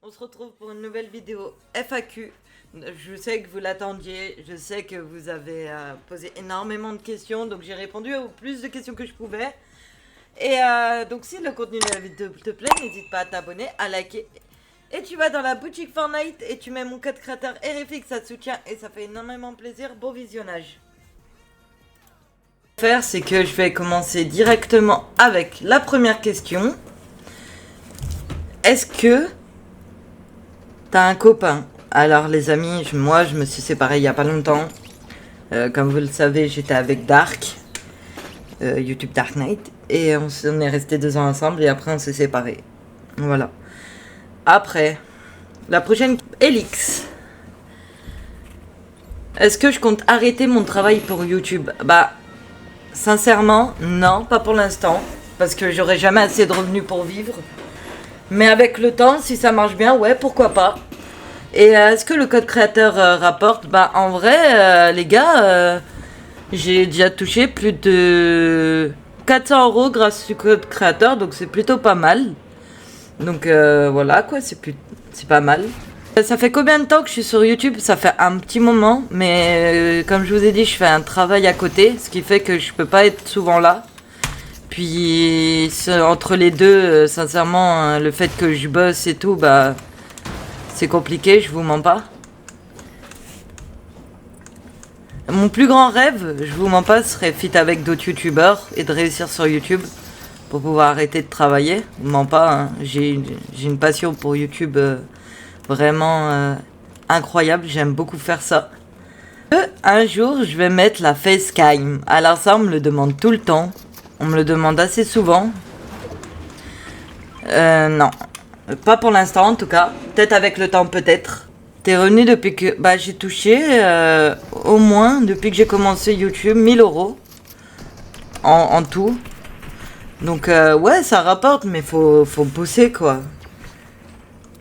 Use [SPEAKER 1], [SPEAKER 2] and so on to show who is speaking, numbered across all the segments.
[SPEAKER 1] On se retrouve pour une nouvelle vidéo FAQ. Je sais que vous l'attendiez, je sais que vous avez posé énormément de questions, donc j'ai répondu au plus de questions que je pouvais. Et donc si le contenu de la vidéo te plaît, n'hésite pas à t'abonner, à liker. Et tu vas dans la boutique Fortnite et tu mets mon code créateur RFX, ça te soutient et ça fait énormément plaisir. Bon visionnage. Ce que je vais faire, c'est que je vais commencer directement avec la première question. Est-ce que t'as un copain? Alors les amis, moi je me suis séparée il y a pas longtemps. Comme vous le savez, j'étais avec Dark, YouTube Dark Knight, et on est resté 2 ans ensemble et après on s'est séparés. Voilà. Après, la prochaine, Elix. Est-ce que je compte arrêter mon travail pour YouTube? Bah, sincèrement, non, pas pour l'instant, parce que j'aurai jamais assez de revenus pour vivre. Mais avec le temps, si ça marche bien, ouais, pourquoi pas. Et est-ce que le code créateur rapporte? Bah, en vrai, les gars, j'ai déjà touché plus de 400 € grâce au code créateur, donc c'est plutôt pas mal. Donc voilà quoi, c'est pas mal. Ça fait combien de temps que je suis sur YouTube? Ça fait un petit moment, mais comme je vous ai dit, je fais un travail à côté, ce qui fait que je peux pas être souvent là. Puis entre les deux, sincèrement, le fait que je bosse et tout, bah c'est compliqué, je vous mens pas. Mon plus grand rêve, je vous mens pas, serait fit avec d'autres youtubeurs et de réussir sur YouTube pour pouvoir arrêter de travailler. Je vous mens pas, hein. J'ai une passion pour YouTube vraiment incroyable, j'aime beaucoup faire ça. Un jour, je vais mettre la facecam. Alors ça, on me le demande tout le temps. On me le demande assez souvent. Non. Pas pour l'instant, en tout cas. Peut-être avec le temps, peut-être. T'es revenu depuis que... Bah, j'ai touché, au moins, depuis que j'ai commencé YouTube, 1000 € en tout. Donc, ouais, ça rapporte, mais faut bosser, quoi.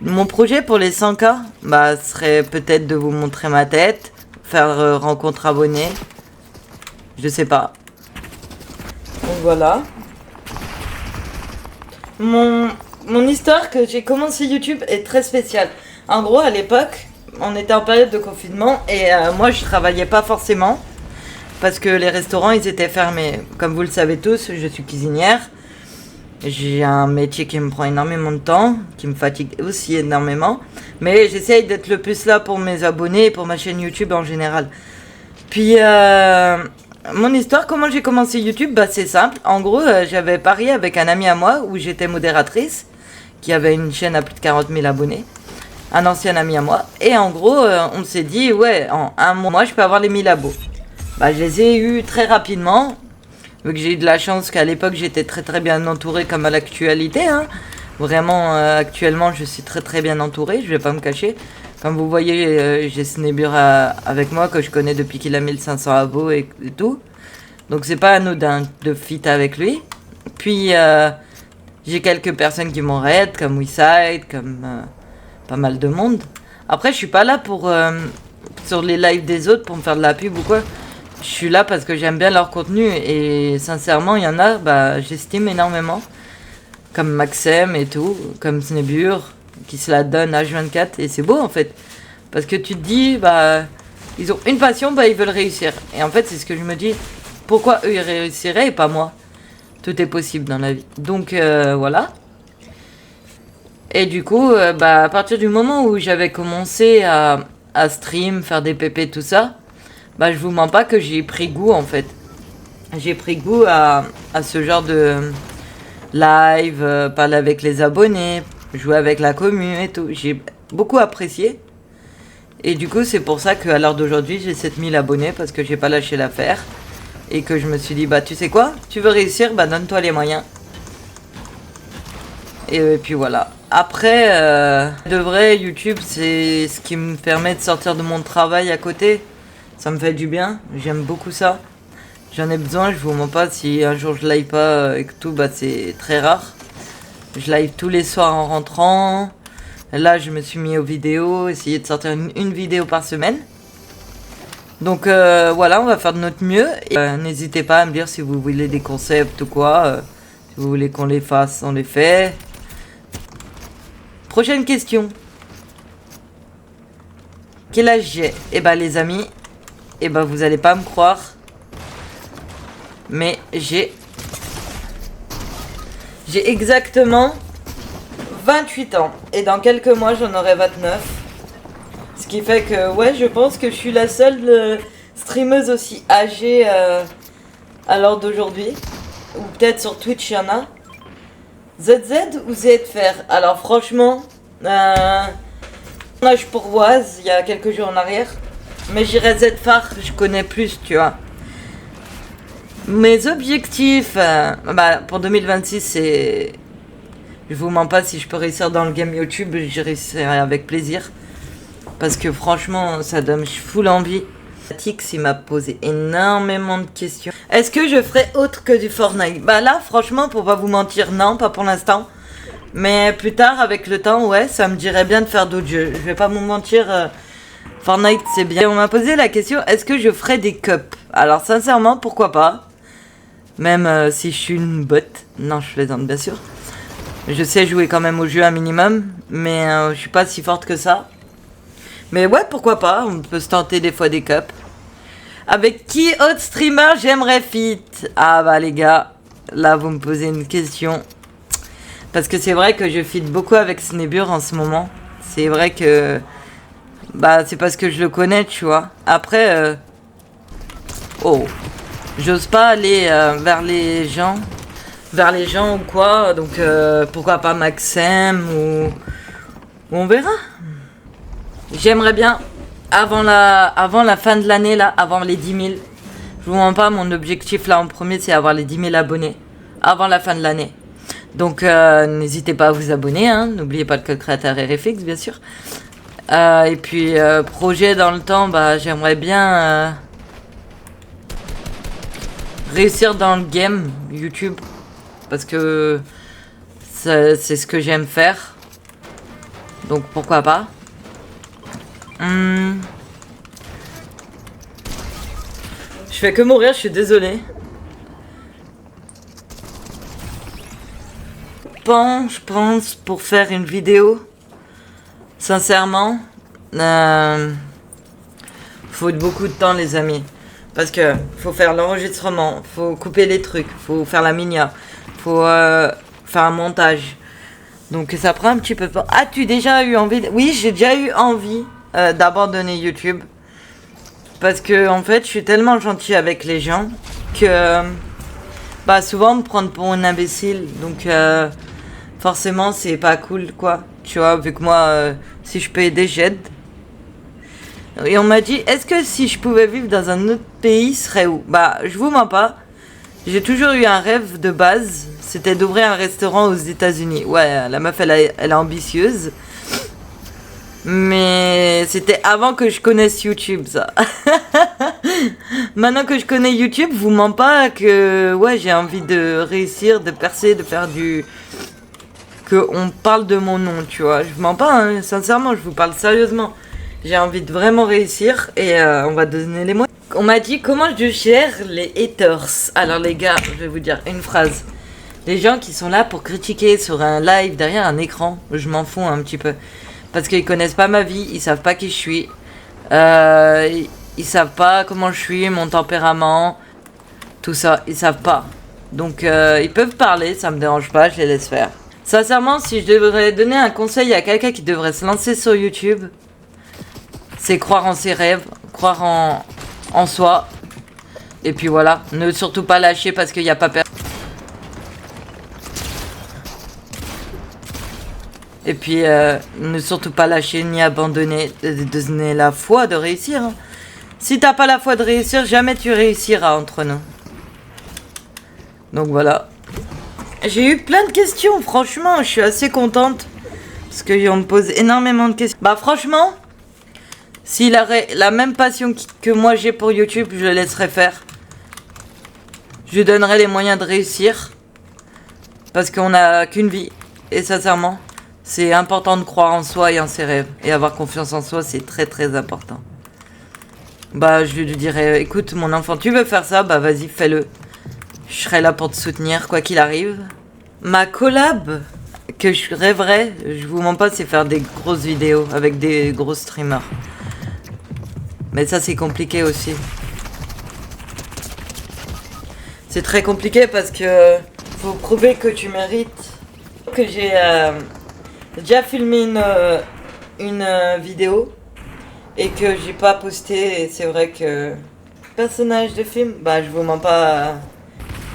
[SPEAKER 1] Mon projet pour les 100K, bah, serait peut-être de vous montrer ma tête, faire rencontre abonnés. Je sais pas. Donc, voilà. Mon histoire que j'ai commencé YouTube est très spéciale. En gros, à l'époque, on était en période de confinement et moi, je travaillais pas forcément parce que les restaurants, ils étaient fermés. Comme vous le savez tous, je suis cuisinière. J'ai un métier qui me prend énormément de temps, qui me fatigue aussi énormément. Mais j'essaye d'être le plus là pour mes abonnés et pour ma chaîne YouTube en général. Puis, mon histoire, comment j'ai commencé YouTube? Bah, c'est simple. En gros, j'avais parié avec un ami à moi où j'étais modératrice, qui avait une chaîne à plus de 40 000 abonnés. Un ancien ami à moi. Et en gros, on s'est dit, ouais, en un mois, je peux avoir les 1000 abos. Bah, je les ai eus très rapidement. Vu que j'ai eu de la chance qu'à l'époque, j'étais très très bien entourée comme à l'actualité. Hein. Vraiment, actuellement, je suis très très bien entourée. Je vais pas me cacher. Comme vous voyez, j'ai Snebur avec moi, que je connais depuis qu'il a 1500 abos et tout. Donc c'est pas anodin de fit avec lui. Puis j'ai quelques personnes qui m'ont raid, comme WeSide, comme pas mal de monde. Après, je suis pas là pour sur les lives des autres pour me faire de la pub ou quoi. Je suis là parce que j'aime bien leur contenu et sincèrement, il y en a, bah, j'estime énormément. Comme Maxem et tout, comme Snebur, qui se la donne H24 et c'est beau en fait. Parce que tu te dis, bah, ils ont une passion, bah, ils veulent réussir. Et en fait, c'est ce que je me dis, pourquoi eux ils réussiraient et pas moi? Tout est possible dans la vie. Donc voilà. Et du coup, bah, à partir du moment où j'avais commencé à stream, faire des pépés, tout ça, bah, je vous mens pas que j'ai pris goût en fait. J'ai pris goût à ce genre de live, parler avec les abonnés, jouer avec la commu et tout. J'ai beaucoup apprécié. Et du coup, c'est pour ça qu'à l'heure d'aujourd'hui, j'ai 7000 abonnés parce que j'ai pas lâché l'affaire. Et que je me suis dit, bah, tu sais quoi? Tu veux réussir? Bah, donne-toi les moyens. Et puis voilà. Après, de vrai, YouTube, c'est ce qui me permet de sortir de mon travail à côté. Ça me fait du bien. J'aime beaucoup ça. J'en ai besoin, je vous mens pas. Si un jour je live pas et tout, bah, c'est très rare. Je live tous les soirs en rentrant. Là, je me suis mis aux vidéos, essayer de sortir une vidéo par semaine. Donc voilà, on va faire de notre mieux. N'hésitez pas à me dire si vous voulez des concepts ou quoi. Si vous voulez qu'on les fasse, on les fait. Prochaine question. Quel âge j'ai? Eh bah les amis, eh bah vous allez pas me croire, mais j'ai exactement 28 ans. Et dans quelques mois, j'en aurai 29. Ce qui fait que, ouais, je pense que je suis la seule streameuse aussi âgée à l'heure d'aujourd'hui. Ou peut-être sur Twitch, il y en a. ZZ ou ZFR? Alors franchement, âge pour Oise, il y a quelques jours en arrière. Mais j'irais ZFR, je connais plus, tu vois. Mes objectifs pour 2026, c'est... Je vous mens pas, si je peux réussir dans le game YouTube, j'y réussirai avec plaisir. Parce que franchement, ça donne full envie. Tix, il m'a posé énormément de questions. Est-ce que je ferai autre que du Fortnite? Bah là, franchement, pour pas vous mentir, non, pas pour l'instant. Mais plus tard, avec le temps, ouais, ça me dirait bien de faire d'autres jeux. Je vais pas vous mentir, Fortnite, c'est bien. Et on m'a posé la question, est-ce que je ferai des cups? Alors sincèrement, pourquoi pas? Même si je suis une botte. Non, je plaisante, bien sûr. Je sais jouer quand même au jeu un minimum, mais je suis pas si forte que ça. Mais ouais, pourquoi pas, on peut se tenter des fois des cups. Avec qui autre streamer j'aimerais fit? Ah bah les gars, là vous me posez une question. Parce que c'est vrai que je fit beaucoup avec Snebur en ce moment. C'est vrai que... Bah c'est parce que je le connais, tu vois. Après... Oh. J'ose pas aller vers les gens. Vers les gens ou quoi. Donc pourquoi pas Maxem ou on verra. J'aimerais bien, avant la fin de l'année, là, avant les 10 000, je vous mens pas, mon objectif là en premier, c'est avoir les 10 000 abonnés, avant la fin de l'année. Donc, n'hésitez pas à vous abonner, hein, n'oubliez pas le code créateur RFX, bien sûr. Et puis, projet dans le temps, bah, j'aimerais bien réussir dans le game YouTube, parce que c'est ce que j'aime faire. Donc, pourquoi pas. Je fais que mourir, je suis désolée. Je pense pour faire une vidéo, sincèrement, faut beaucoup de temps les amis. Parce que faut faire l'enregistrement, faut couper les trucs, faut faire la minia, faut faire un montage. Donc ça prend un petit peu de temps. As-tu déjà eu envie Oui, j'ai déjà eu envie d'abandonner YouTube parce que en fait je suis tellement gentil avec les gens que bah souvent me prendre pour un imbécile, donc forcément c'est pas cool quoi, tu vois, vu que moi si je peux aider j'aide. Et on m'a dit est-ce que si je pouvais vivre dans un autre pays ce serait où? Bah je vous mens pas, j'ai toujours eu un rêve de base, c'était d'ouvrir un restaurant aux États-Unis. Ouais, la meuf elle est ambitieuse. Mais c'était avant que je connaisse YouTube, ça. Maintenant que je connais YouTube, vous mens pas que ouais, j'ai envie de réussir, de percer, de faire du... Que on parle de mon nom, tu vois. Je mens pas, hein. Sincèrement, je vous parle sérieusement. J'ai envie de vraiment réussir et on va donner les moyens. On m'a dit comment je gère les haters. Alors les gars, je vais vous dire une phrase. Les gens qui sont là pour critiquer sur un live derrière un écran, je m'en fous un petit peu. Parce qu'ils connaissent pas ma vie, ils savent pas qui je suis. Ils savent pas comment je suis, mon tempérament. Tout ça, ils savent pas. Donc ils peuvent parler, ça me dérange pas, je les laisse faire. Sincèrement, si je devrais donner un conseil à quelqu'un qui devrait se lancer sur YouTube, c'est croire en ses rêves, croire en soi. Et puis voilà, ne surtout pas lâcher parce qu'il n'y a pas personne. Et puis, ne surtout pas lâcher ni abandonner, donner la foi de réussir. Hein. Si t'as pas la foi de réussir, jamais tu réussiras entre nous. Donc voilà. J'ai eu plein de questions, franchement, je suis assez contente. Parce qu'on me pose énormément de questions. Bah franchement, s'il aurait la même passion que moi j'ai pour YouTube, je le laisserais faire. Je lui donnerais les moyens de réussir. Parce qu'on n'a qu'une vie. Et sincèrement... C'est important de croire en soi et en ses rêves. Et avoir confiance en soi, c'est très très important. Bah, je lui dirais, écoute mon enfant, tu veux faire ça? Bah vas-y, fais-le. Je serai là pour te soutenir, quoi qu'il arrive. Ma collab que je rêverais, je vous mens pas, c'est faire des grosses vidéos avec des gros streamers. Mais ça, c'est compliqué aussi. C'est très compliqué parce que faut prouver que tu mérites. Que j'ai déjà filmé une vidéo et que j'ai pas posté. Et c'est vrai que personnage de film, bah je vous mens pas.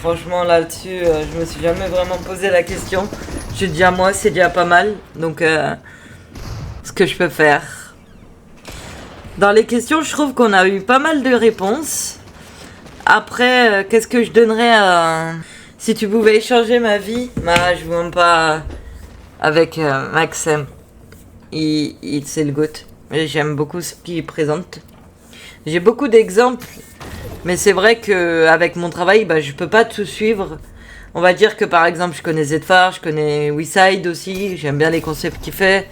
[SPEAKER 1] Franchement là-dessus, je me suis jamais vraiment posé la question. Je dis à moi, c'est déjà pas mal. Donc ce que je peux faire. Dans les questions, je trouve qu'on a eu pas mal de réponses. Après, qu'est-ce que je donnerais à... Si tu pouvais échanger ma vie, bah, je vous mens pas avec Maxime. C'est le GOAT. J'aime beaucoup ce qu'il présente. J'ai beaucoup d'exemples, mais c'est vrai que avec mon travail, bah, je peux pas tout suivre. On va dire que par exemple, je connais Zfar, je connais WeSide aussi, j'aime bien les concepts qu'il fait.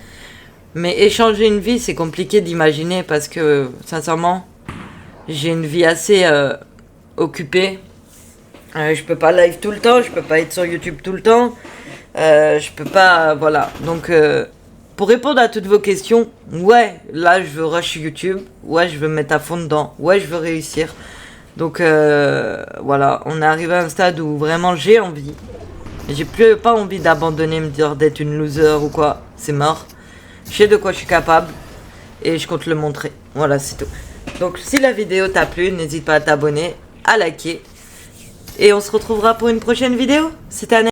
[SPEAKER 1] Mais échanger une vie, c'est compliqué d'imaginer parce que, sincèrement, j'ai une vie assez occupée. Je peux pas live tout le temps, je peux pas être sur YouTube tout le temps. Je peux pas, voilà. Donc, pour répondre à toutes vos questions, ouais, là, je veux rush YouTube. Ouais, je veux me mettre à fond dedans. Ouais, je veux réussir. Donc, voilà, on est arrivé à un stade où vraiment j'ai envie. J'ai plus pas envie d'abandonner, me dire d'être une loser ou quoi. C'est mort. Je sais de quoi je suis capable. Et je compte le montrer. Voilà, c'est tout. Donc, si la vidéo t'a plu, n'hésite pas à t'abonner, à liker. Et on se retrouvera pour une prochaine vidéo. C'était Annette.